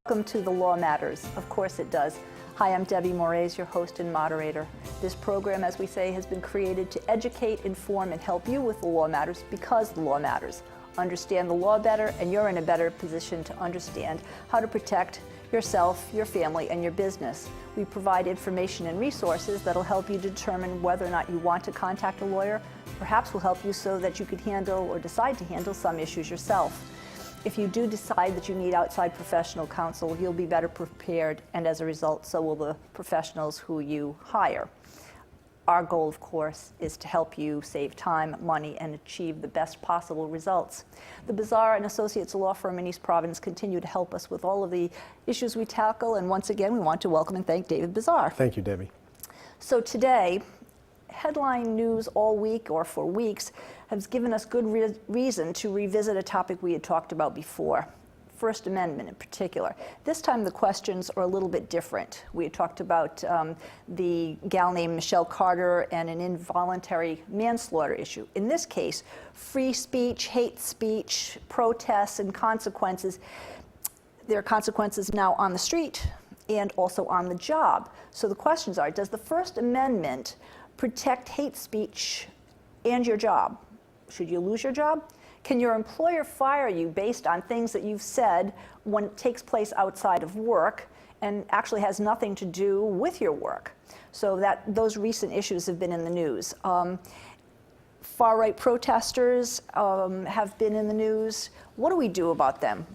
Welcome to The Law Matters. Of course it does. Hi, I'm Debbie Moraes, your host and moderator. This program, as we say, has been created to educate, inform, and help you with the law matters because the law matters. Understand the law better, and you're in a better position to understand how to protect yourself, your family, and your business. We provide information and resources that'll help you determine whether or not you want to contact a lawyer. Perhaps will help you so that you could handle or decide to handle some issues yourself. If you do decide that you need outside professional counsel, you'll be better prepared, and as a result, so will the professionals who you hire. Our goal, of course, is to help you save time, money, and achieve the best possible results. The Bazar and Associates law firm in East Providence continue to help us with all of the issues we tackle, and once again, we want to welcome and thank David Bazar. Thank you, Debbie. So today, headline news all week or for weeks has given us good reason to revisit a topic we had talked about before, First Amendment in particular. This time the questions are a little bit different. We had talked about the gal named Michelle Carter and an involuntary manslaughter issue. In this case, free speech, hate speech, protests, and consequences. There are consequences now on the street and also on the job. So the questions are, does the First Amendment protect hate speech and your job? Should you lose your job? Can your employer fire you based on things that you've said when it takes place outside of work and actually has nothing to do with your work? So those recent issues have been in the news. Far-right protesters have been in the news. What do we do about them?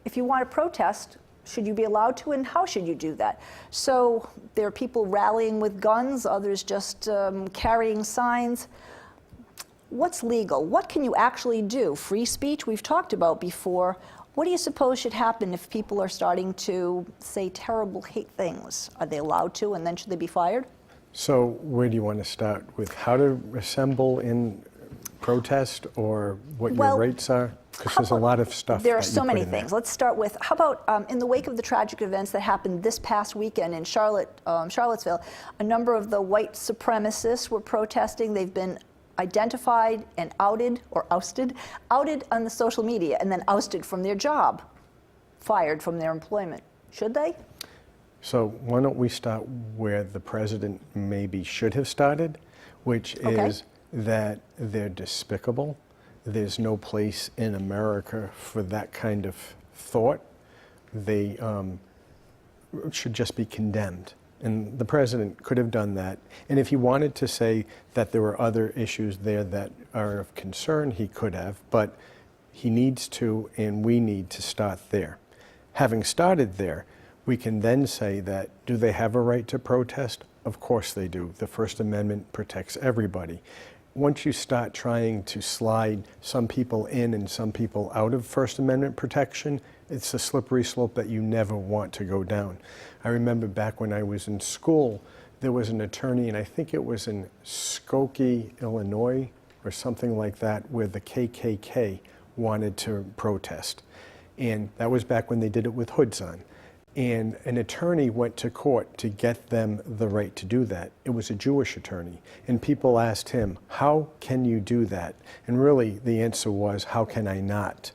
If you want to protest, should you be allowed to, and how should you do that? So there are people rallying with guns, others just carrying signs. What's legal? What can you actually do? Free speech, we've talked about before. What do you suppose should happen if people are starting to say terrible hate things? Are they allowed to, and then should they be fired? So where do you want to start? With how to assemble in protest, or what your rights are? Because there's a lot of stuff. There are so many things. Let's start with, how about in the wake of the tragic events that happened this past weekend in Charlottesville, a number of the white supremacists were protesting. They've been identified and outed or ousted on the social media and then ousted from their job, fired from their employment. Should they? So why don't we start where the president maybe should have started, which is that they're despicable. There's no place in America for that kind of thought. They should just be condemned. And the president could have done that. And if he wanted to say that there were other issues there that are of concern, he could have. But he needs to, and we need to start there. Having started there, we can then say that, do they have a right to protest? Of course they do. The First Amendment protects everybody. Once you start trying to slide some people in and some people out of First Amendment protection, it's a slippery slope that you never want to go down. I remember back when I was in school, there was an attorney, and I think it was in Skokie, Illinois, or something like that, where the KKK wanted to protest. And that was back when they did it with hoods on. And an attorney went to court to get them the right to do that. It was a Jewish attorney. And people asked him, how can you do that? And really, the answer was, how can I not?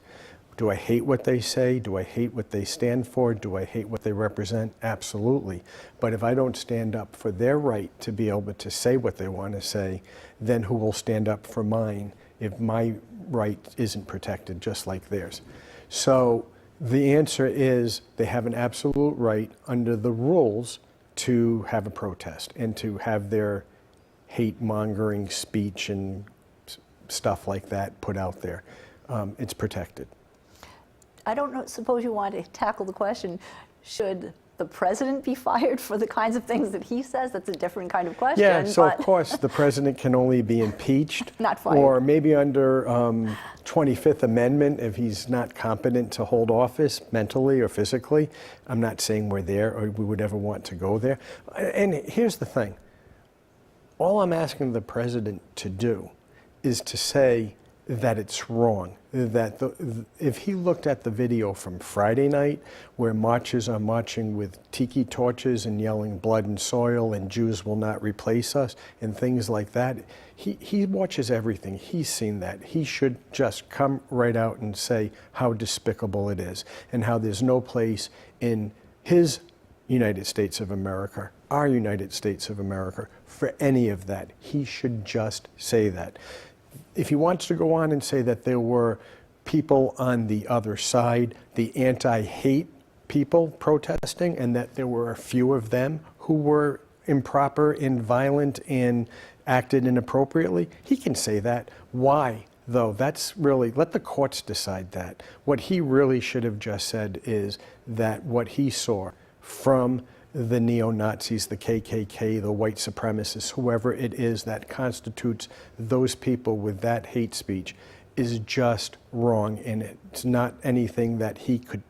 Do I hate what they say? Do I hate what they stand for? Do I hate what they represent? Absolutely. But if I don't stand up for their right to be able to say what they want to say, then who will stand up for mine if my right isn't protected just like theirs? So the answer is they have an absolute right under the rules to have a protest and to have their hate-mongering speech and stuff like that put out there. It's protected. I don't know, suppose you want to tackle the question, should the president be fired for the kinds of things that he says? That's a different kind of question. Yeah, so of course the president can only be impeached. Not fired. Or maybe under 25th Amendment if he's not competent to hold office mentally or physically. I'm not saying we're there or we would ever want to go there. And here's the thing. All I'm asking the president to do is to say that it's wrong. That if he looked at the video from Friday night, where marchers are marching with tiki torches and yelling blood and soil and Jews will not replace us and things like that, he watches everything. He's seen that. He should just come right out and say how despicable it is and how there's no place in his United States of America, our United States of America, for any of that. He should just say that. If he wants to go on and say that there were people on the other side, the anti-hate people protesting, and that there were a few of them who were improper and violent and acted inappropriately, he can say that. Why, though? That's really, let the courts decide that. What he really should have just said is that what he saw from the neo-Nazis, the KKK, the white supremacists, whoever it is that constitutes those people with that hate speech is just wrong, and it's not anything that he could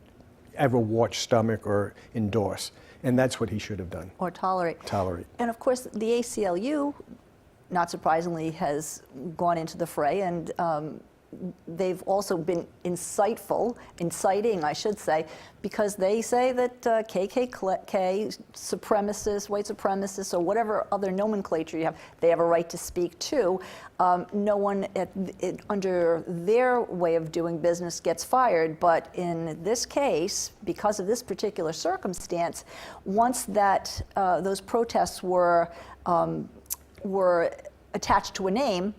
ever watch, stomach, or endorse. And that's what he should have done. Or tolerate. Tolerate. And of course, the ACLU, not surprisingly, has gone into the fray, and they've also been inciting, I should say, because they say that KKK, supremacists, white supremacists, or whatever other nomenclature you have, they have a right to speak too. No one under their way of doing business gets fired, but in this case, because of this particular circumstance, once that those protests were attached to a name,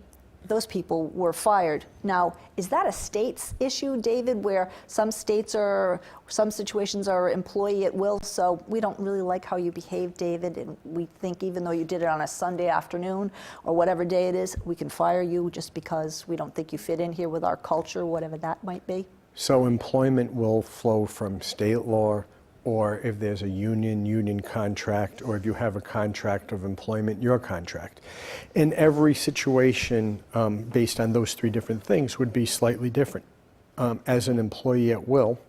those people were fired. Now, is that a state's issue, David, where some situations are employee at will, so we don't really like how you behave, David, and we think even though you did it on a Sunday afternoon or whatever day it is, we can fire you just because we don't think you fit in here with our culture, whatever that might be? So employment will flow from state law, or if there's a union contract, or if you have a contract of employment, your contract. In every situation, based on those three different things, would be slightly different. As an employee at will,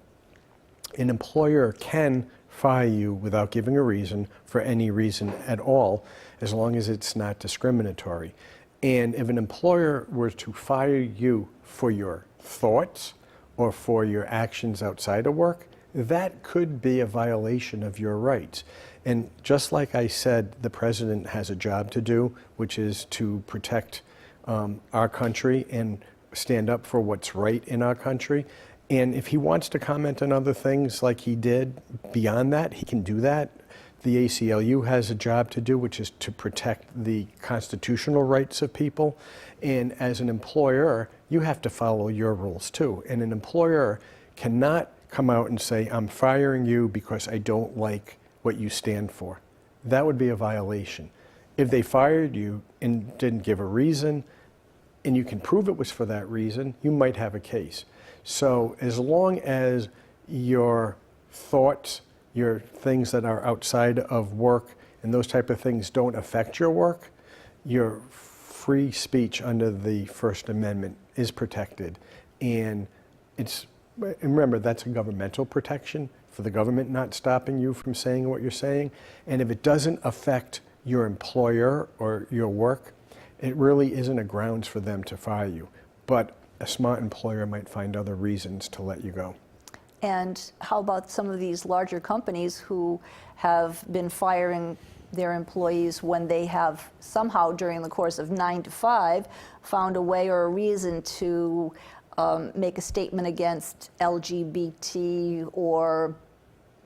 an employer can fire you without giving a reason for any reason at all, as long as it's not discriminatory. And if an employer were to fire you for your thoughts or for your actions outside of work, that could be a violation of your rights. And just like I said, the president has a job to do, which is to protect our country and stand up for what's right in our country. And if he wants to comment on other things like he did beyond that, he can do that. The ACLU has a job to do, which is to protect the constitutional rights of people. And as an employer, you have to follow your rules too. And an employer cannot come out and say, I'm firing you because I don't like what you stand for. That would be a violation. If they fired you and didn't give a reason, and you can prove it was for that reason, you might have a case. So as long as your thoughts, your things that are outside of work and those type of things don't affect your work, your free speech under the First Amendment is protected. And remember, that's a governmental protection for the government not stopping you from saying what you're saying. And if it doesn't affect your employer or your work, it really isn't a grounds for them to fire you. But a smart employer might find other reasons to let you go. And how about some of these larger companies who have been firing their employees when they have somehow during the course of 9 to 5 found a way or a reason to make a statement against LGBT or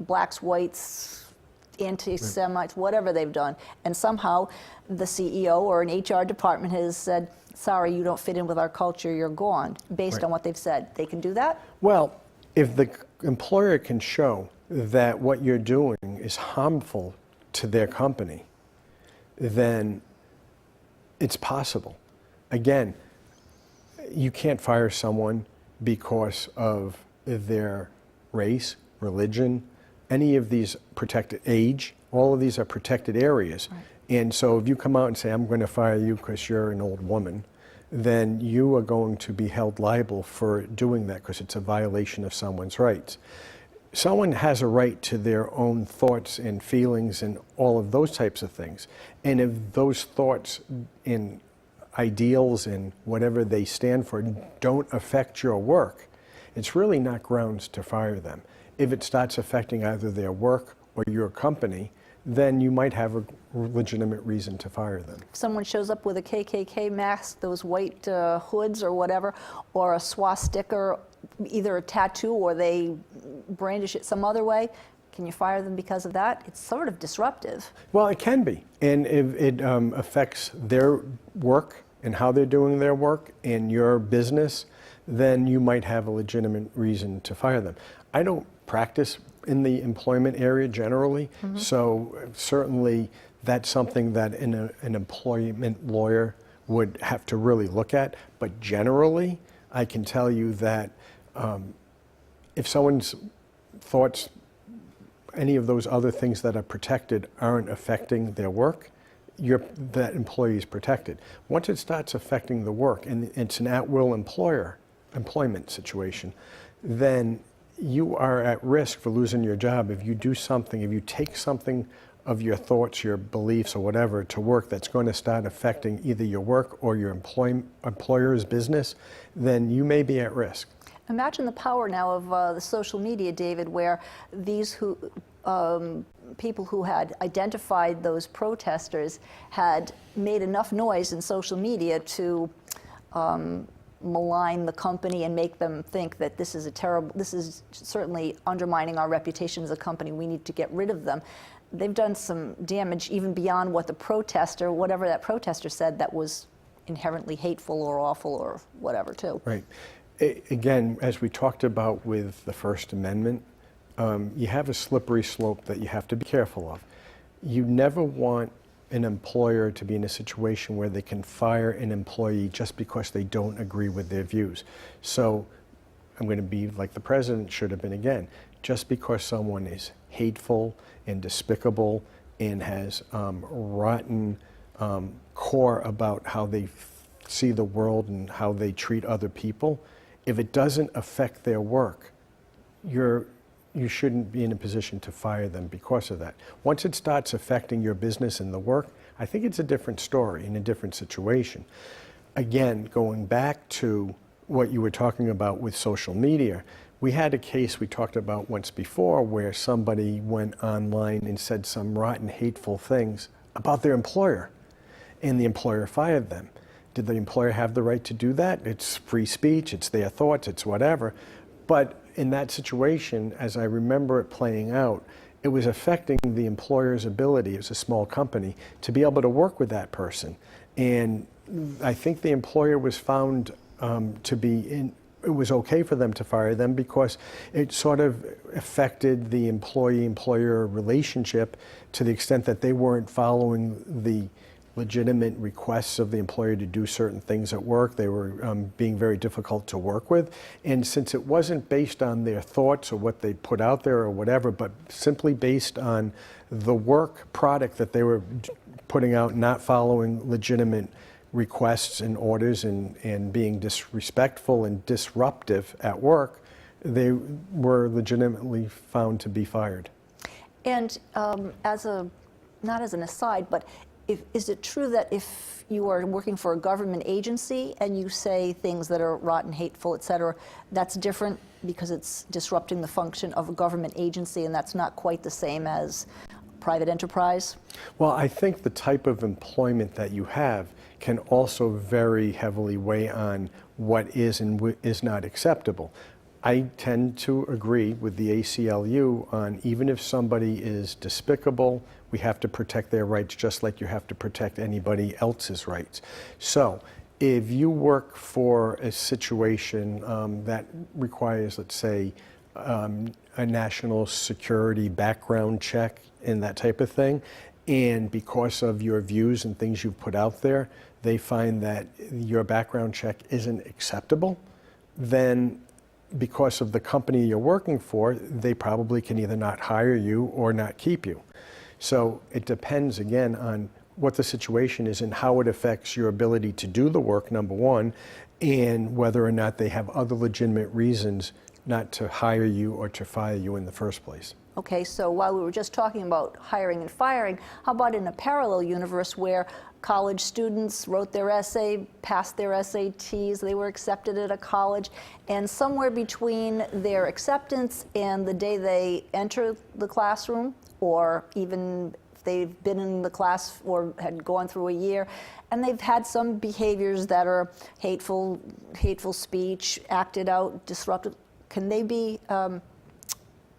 blacks, whites, anti-Semites, whatever they've done. And somehow the CEO or an HR department has said, sorry, you don't fit in with our culture, you're gone, based on what they've said. They can do that? Well, if the employer can show that what you're doing is harmful to their company, then it's possible. Again, you can't fire someone because of their race, religion, any of these protected age. All of these are protected areas. Right. And so if you come out and say, I'm going to fire you because you're an old woman, then you are going to be held liable for doing that because it's a violation of someone's rights. Someone has a right to their own thoughts and feelings and all of those types of things. And if those thoughts ideals and whatever they stand for don't affect your work, it's really not grounds to fire them. If it starts affecting either their work or your company, then you might have a legitimate reason to fire them. If someone shows up with a KKK mask, those white hoods or whatever, or a swastika, either a tattoo or they brandish it some other way, can you fire them because of that? It's sort of disruptive. Well, it can be. And if it affects their work and how they're doing their work and your business, then you might have a legitimate reason to fire them. I don't practice in the employment area generally, so certainly that's something that an employment lawyer would have to really look at. But generally, I can tell you that if someone's thoughts, any of those other things that are protected aren't affecting their work, that employee is protected. Once it starts affecting the work and it's an at-will employment situation, then you are at risk for losing your job if you do something, if you take something of your thoughts, your beliefs, or whatever to work that's going to start affecting either your work or your employer's business, then you may be at risk. Imagine the power now of the social media, David, where these people who had identified those protesters had made enough noise in social media to malign the company and make them think that this is certainly undermining our reputation as a company. We need to get rid of them. They've done some damage even beyond what the protester, whatever that protester said, that was inherently hateful or awful or whatever, too. Right. Again, as we talked about with the First Amendment, you have a slippery slope that you have to be careful of. You never want an employer to be in a situation where they can fire an employee just because they don't agree with their views. So I'm going to be like the president should have been again. Just because someone is hateful and despicable and has rotten core about how they see the world and how they treat other people, if it doesn't affect their work, you shouldn't be in a position to fire them because of that. Once it starts affecting your business and the work, I think it's a different story in a different situation. Again, going back to what you were talking about with social media, we had a case we talked about once before where somebody went online and said some rotten, hateful things about their employer, and the employer fired them. Did the employer have the right to do that? It's free speech, it's their thoughts, it's whatever. But in that situation, as I remember it playing out, it was affecting the employer's ability, as a small company, to be able to work with that person. And I think the employer was found it was okay for them to fire them because it sort of affected the employee-employer relationship to the extent that they weren't following the legitimate requests of the employer to do certain things at work. They were being very difficult to work with. And since it wasn't based on their thoughts or what they put out there or whatever, but simply based on the work product that they were putting out, not following legitimate requests and orders and being disrespectful and disruptive at work, they were legitimately found to be fired. And not as an aside, but is it true that if you are working for a government agency and you say things that are rotten, hateful, et cetera, that's different because it's disrupting the function of a government agency and that's not quite the same as private enterprise? Well, I think the type of employment that you have can also very heavily weigh on what is and is not acceptable. I tend to agree with the ACLU on even if somebody is despicable, we have to protect their rights just like you have to protect anybody else's rights. So if you work for a situation that requires, let's say, a national security background check and that type of thing, and because of your views and things you've put out there, they find that your background check isn't acceptable, then because of the company you're working for, they probably can either not hire you or not keep you. So it depends, again, on what the situation is and how it affects your ability to do the work, number one, and whether or not they have other legitimate reasons not to hire you or to fire you in the first place. Okay, so while we were just talking about hiring and firing, how about in a parallel universe where college students wrote their essay, passed their SATs, they were accepted at a college, and somewhere between their acceptance and the day they enter the classroom, or even if they've been in the class or had gone through a year, and they've had some behaviors that are hateful speech, acted out, disruptive, can they be,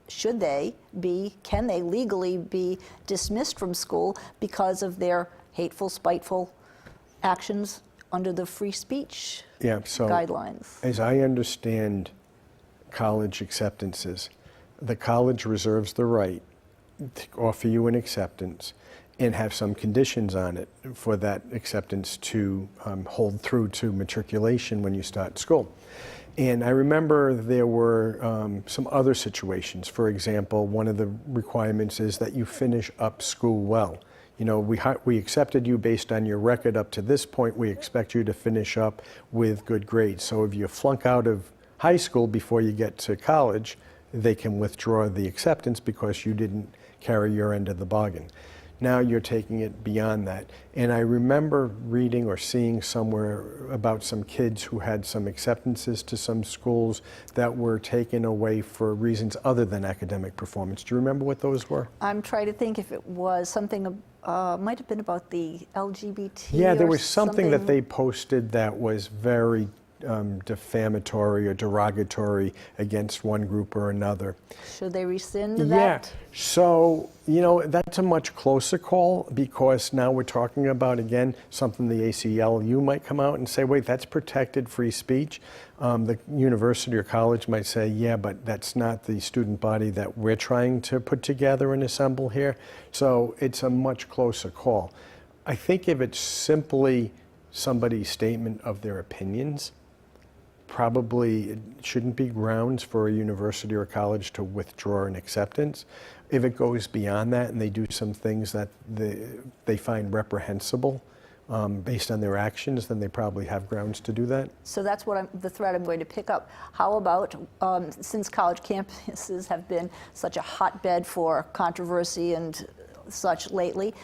should they be, can they legally be dismissed from school because of their hateful, spiteful actions under the free speech guidelines? As I understand college acceptances, the college reserves the right to offer you an acceptance and have some conditions on it for that acceptance to hold through to matriculation when you start school. And I remember there were some other situations. For example, one of the requirements is that you finish up school well. You know, we accepted you based on your record up to this point. We expect you to finish up with good grades. So if you flunk out of high school before you get to college, they can withdraw the acceptance because you didn't carry your end of the bargain. Now you're taking it beyond that. And I remember reading or seeing somewhere about some kids who had some acceptances to some schools that were taken away for reasons other than academic performance. Do you remember what those were? I'm trying to think if it was something, might have been about the LGBT. Yeah, there or was something that they posted that was very defamatory or derogatory against one group or another. Should they rescind that? Yeah, so, you know, that's a much closer call because now we're talking about, again, something the ACLU might come out and say, wait, that's protected free speech. The university or college might say, yeah, but that's not the student body that we're trying to put together and assemble here. So it's a much closer call. I think if it's simply somebody's statement of their opinions, probably it shouldn't be grounds for a university or college to withdraw an acceptance. If it goes beyond that and they do some things that they find reprehensible based on their actions, then they probably have grounds to do that. So that's what the thread I'm going to pick up. How about, since college campuses have been such a hotbed for controversy and such lately,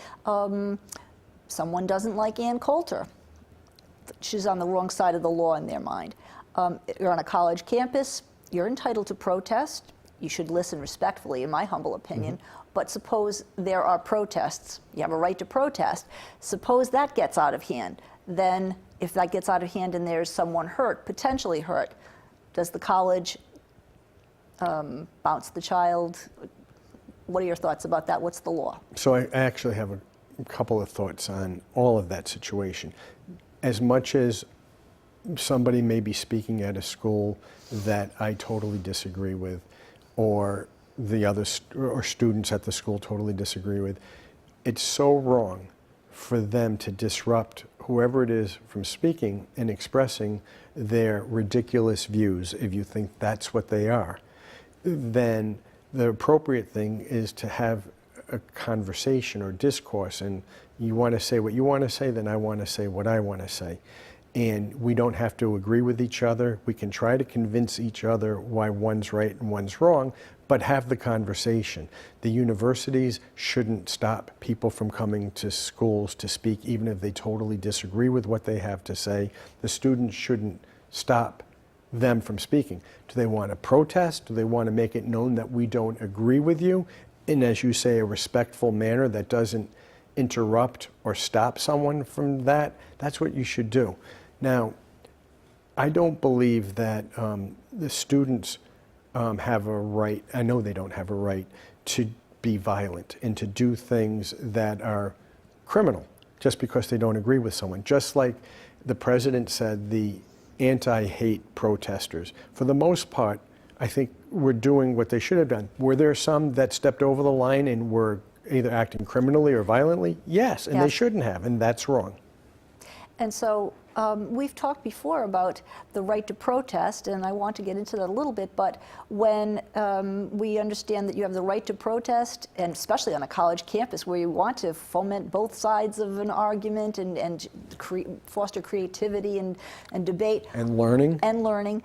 someone doesn't like Ann Coulter. She's on the wrong side of the law in their mind. You're on a college campus, you're entitled to protest. You should listen respectfully, in my humble opinion. But suppose there are protests, you have a right to protest. Suppose that gets out of hand. Then if that gets out of hand and there's someone hurt, potentially hurt, does the college bounce the child? What are your thoughts about that? What's the law? So I actually have a couple of thoughts on all of that situation. As much as somebody may be speaking at a school that I totally disagree with, or the other or students at the school totally disagree with, it's so wrong for them to disrupt whoever it is from speaking and expressing their ridiculous views. If you think that's what they are, then the appropriate thing is to have a conversation or discourse, and you want to say what you want to say, then I want to say what I want to say. And we don't have to agree with each other. We can try to convince each other why one's right and one's wrong, but have the conversation. The universities shouldn't stop people from coming to schools to speak, even if they totally disagree with what they have to say. The students shouldn't stop them from speaking. Do they want to protest? Do they want to make it known that we don't agree with you? In, as you say, a respectful manner that doesn't interrupt or stop someone from that? That's what you should do. Now, I don't believe that the students have a right, I know they don't have a right to be violent and to do things that are criminal just because they don't agree with someone. Just like the president said, the anti-hate protesters, for the most part, I think were doing what they should have done. Were there some that stepped over the line and were either acting criminally or violently? Yes, and they shouldn't have, and that's wrong. And so we've talked before about the right to protest, and I want to get into that a little bit, but when we understand that you have the right to protest, and especially on a college campus where you want to foment both sides of an argument and foster creativity and debate. And learning. And learning.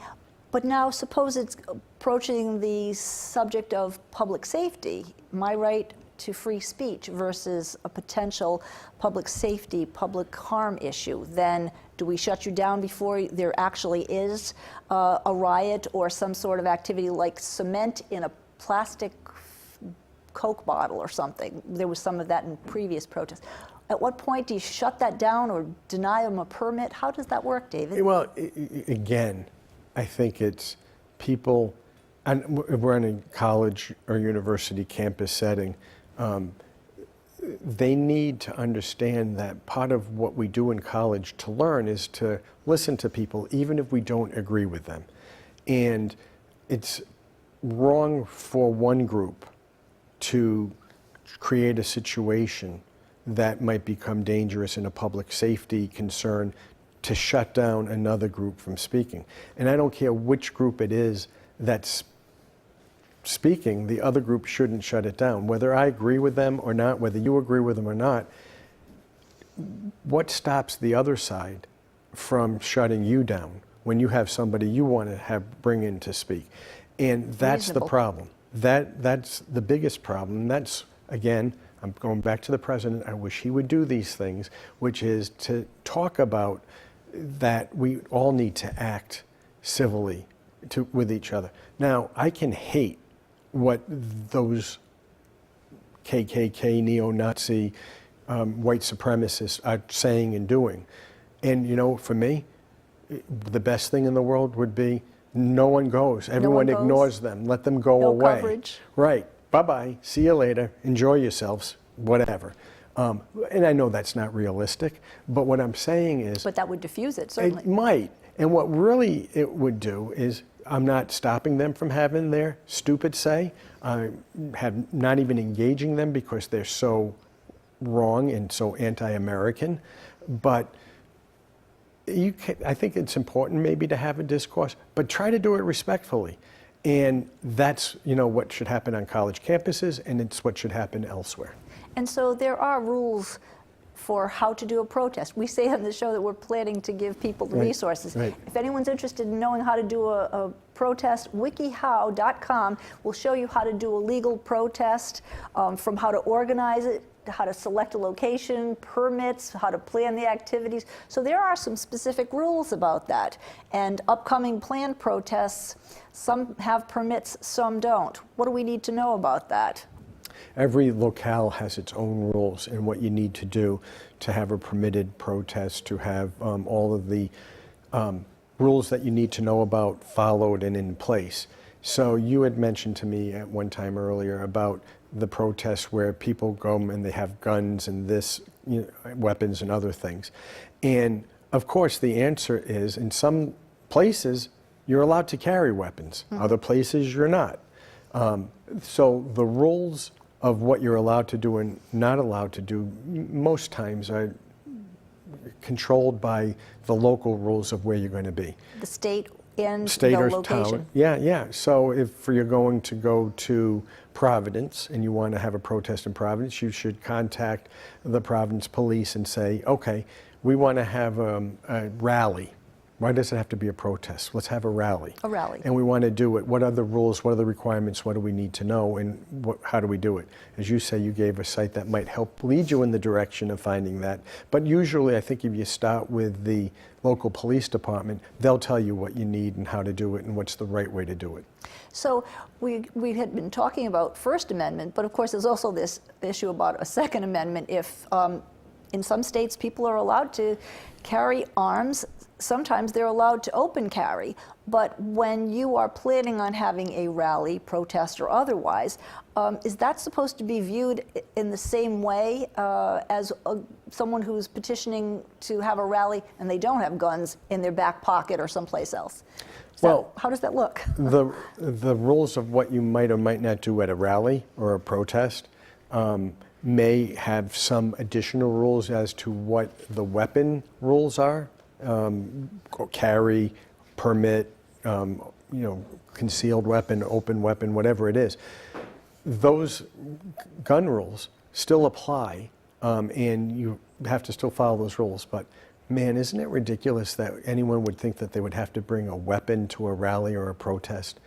But now suppose it's approaching the subject of public safety, my right to free speech versus a potential public safety, public harm issue. Then do we shut you down before there actually is a riot or some sort of activity like cement in a plastic Coke bottle or something? There was some of that in previous protests. At what point do you shut that down or deny them a permit? How does that work, David? Well, again, I think it's people, and we're in a college or university campus setting, they need to understand that part of what we do in college to learn is to listen to people, even if we don't agree with them. And it's wrong for one group to create a situation that might become dangerous in a public safety concern to shut down another group from speaking. And I don't care which group it is that's speaking, the other group shouldn't shut it down. Whether I agree with them or not, whether you agree with them or not, what stops the other side from shutting you down when you have somebody you want to bring in to speak? And that's Reasonable. the problem. That's the biggest problem. And that's, again, I'm going back to the president. I wish he would do these things, which is to talk about that we all need to act civilly with each other. Now, I can hate what those KKK, neo-Nazi, white supremacists are saying and doing. And, you know, for me, the best thing in the world would be no one goes. Everyone ignores them. Let them go away. No coverage. Right. Bye-bye. See you later. Enjoy yourselves. Whatever. And I know that's not realistic, but what I'm saying is... But that would diffuse it, certainly. It might. And what really it would do is, I'm not stopping them from having their stupid say. Have not even engaging them because they're so wrong and so anti-American. But I think it's important maybe to have a discourse, but try to do it respectfully. And that's, you know, what should happen on college campuses, and it's what should happen elsewhere. And so there are rules for how to do a protest. We say on the show that we're planning to give people the resources. Right. If anyone's interested in knowing how to do a protest, wikihow.com will show you how to do a legal protest, from how to organize it, to how to select a location, permits, how to plan the activities. So there are some specific rules about that. And upcoming planned protests, some have permits, some don't. What do we need to know about that? Every locale has its own rules and what you need to do to have a permitted protest, to have all of the rules that you need to know about followed and in place. So you had mentioned to me at one time earlier about the protests where people go and they have guns and weapons and other things. And of course the answer is, in some places you're allowed to carry weapons, other places you're not. So the rules of what you're allowed to do and not allowed to do most times are controlled by the local rules of where you're going to be. The state and State the or location. town. Yeah. So if you're going to go to Providence and you want to have a protest in Providence, you should contact the Providence police and say, okay, we want to have a rally. Why does it have to be a protest? Let's have a rally. A rally. And we want to do it. What are the rules? What are the requirements? What do we need to know? And how do we do it? As you say, you gave a site that might help lead you in the direction of finding that. But usually, I think if you start with the local police department, they'll tell you what you need and how to do it and what's the right way to do it. So we had been talking about First Amendment, but of course there's also this issue about a Second Amendment. If in some states people are allowed to carry arms, sometimes they're allowed to open carry. But when you are planning on having a rally, protest, or otherwise, is that supposed to be viewed in the same way as someone who's petitioning to have a rally and they don't have guns in their back pocket or someplace else? Well, how does that look? The rules of what you might or might not do at a rally or a protest may have some additional rules as to what the weapon rules are. Carry, permit, concealed weapon, open weapon, whatever it is. Those gun rules still apply, and you have to still follow those rules. But Man, isn't it ridiculous that anyone would think that they would have to bring a weapon to a rally or a protest?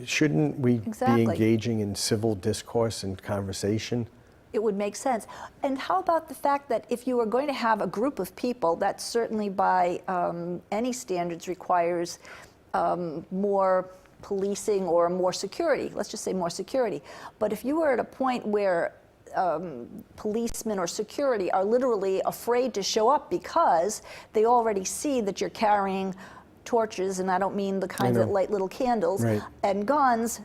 Shouldn't we Exactly. be engaging in civil discourse and conversation? It would make sense. And how about the fact that if you are going to have a group of people, that certainly by any standards requires more policing or more security, let's just say more security. But if you were at a point where policemen or security are literally afraid to show up because they already see that you're carrying torches, and I don't mean the kinds that light little candles, Right. and guns,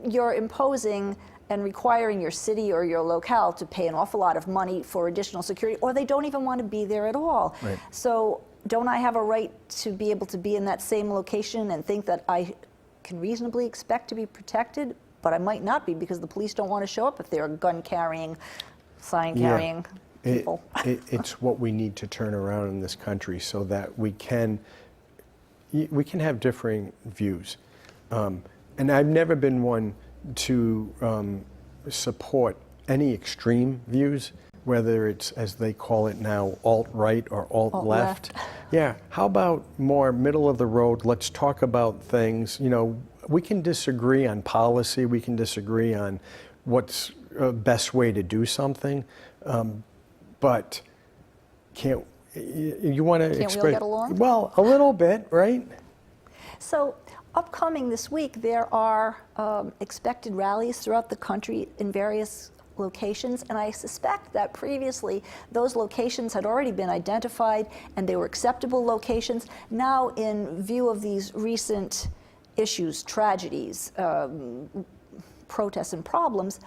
you're imposing and requiring your city or your locale to pay an awful lot of money for additional security, or they don't even want to be there at all. Right. So don't I have a right to be able to be in that same location and think that I can reasonably expect to be protected, but I might not be because the police don't want to show up if they're gun-carrying, sign-carrying people? It's what we need to turn around in this country so that we can have differing views. And I've never been one to support any extreme views, whether it's, as they call it now, alt-right or alt-left. Yeah, how about more middle of the road? Let's talk about things. You know, we can disagree on policy, we can disagree on what's best way to do something, but can't you want to express? Can't we all get along? Well, a little bit, right? So upcoming this week, there are expected rallies throughout the country in various locations, and I suspect that previously those locations had already been identified and they were acceptable locations. Now, in view of these recent issues, tragedies, protests and problems,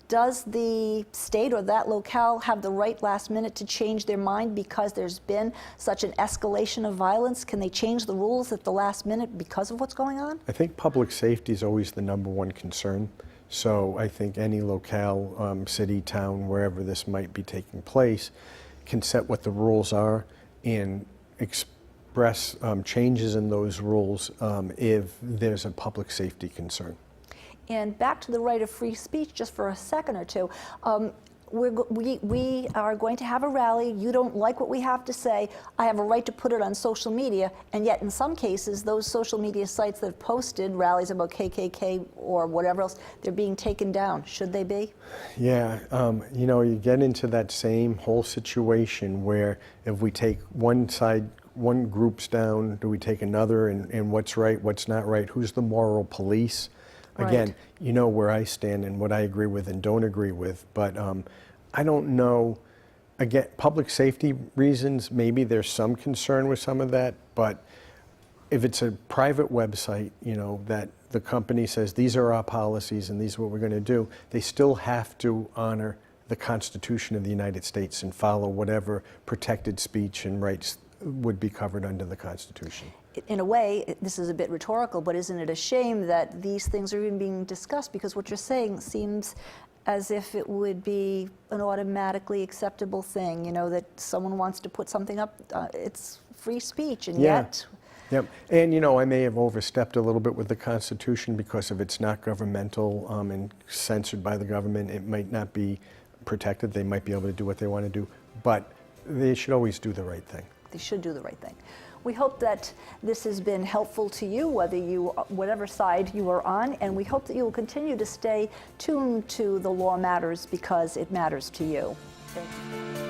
does the state or that locale have the right last minute to change their mind because there's been such an escalation of violence? Can they change the rules at the last minute because of what's going on? I think public safety is always the #1 concern. So I think any locale, city, town, wherever this might be taking place, can set what the rules are and express changes in those rules if there's a public safety concern. And back to the right of free speech just for a second or two. We are going to have a rally. You don't like what we have to say. I have a right to put it on social media. And yet, in some cases, those social media sites that have posted rallies about KKK or whatever else, they're being taken down. Should they be? Yeah, you know, you get into that same whole situation where if we take one side, one group's down, do we take another, and what's right, what's not right? Who's the moral police? Again, you know where I stand and what I agree with and don't agree with, but I don't know. Again, public safety reasons, maybe there's some concern with some of that, but if it's a private website, you know, that the company says these are our policies and these are what we're going to do, they still have to honor the Constitution of the United States and follow whatever protected speech and rights would be covered under the Constitution. In a way, this is a bit rhetorical, but isn't it a shame that these things are even being discussed? Because what you're saying seems as if it would be an automatically acceptable thing, you know, that someone wants to put something up, it's free speech, and yet... Yep, and you know, I may have overstepped a little bit with the Constitution because if it's not governmental and censored by the government, it might not be protected. They might be able to do what they want to do, but they should always do the right thing. They should do the right thing. We hope that this has been helpful to you, whatever side you are on, and we hope that you will continue to stay tuned to The Law Matters because it matters to you. Thank you.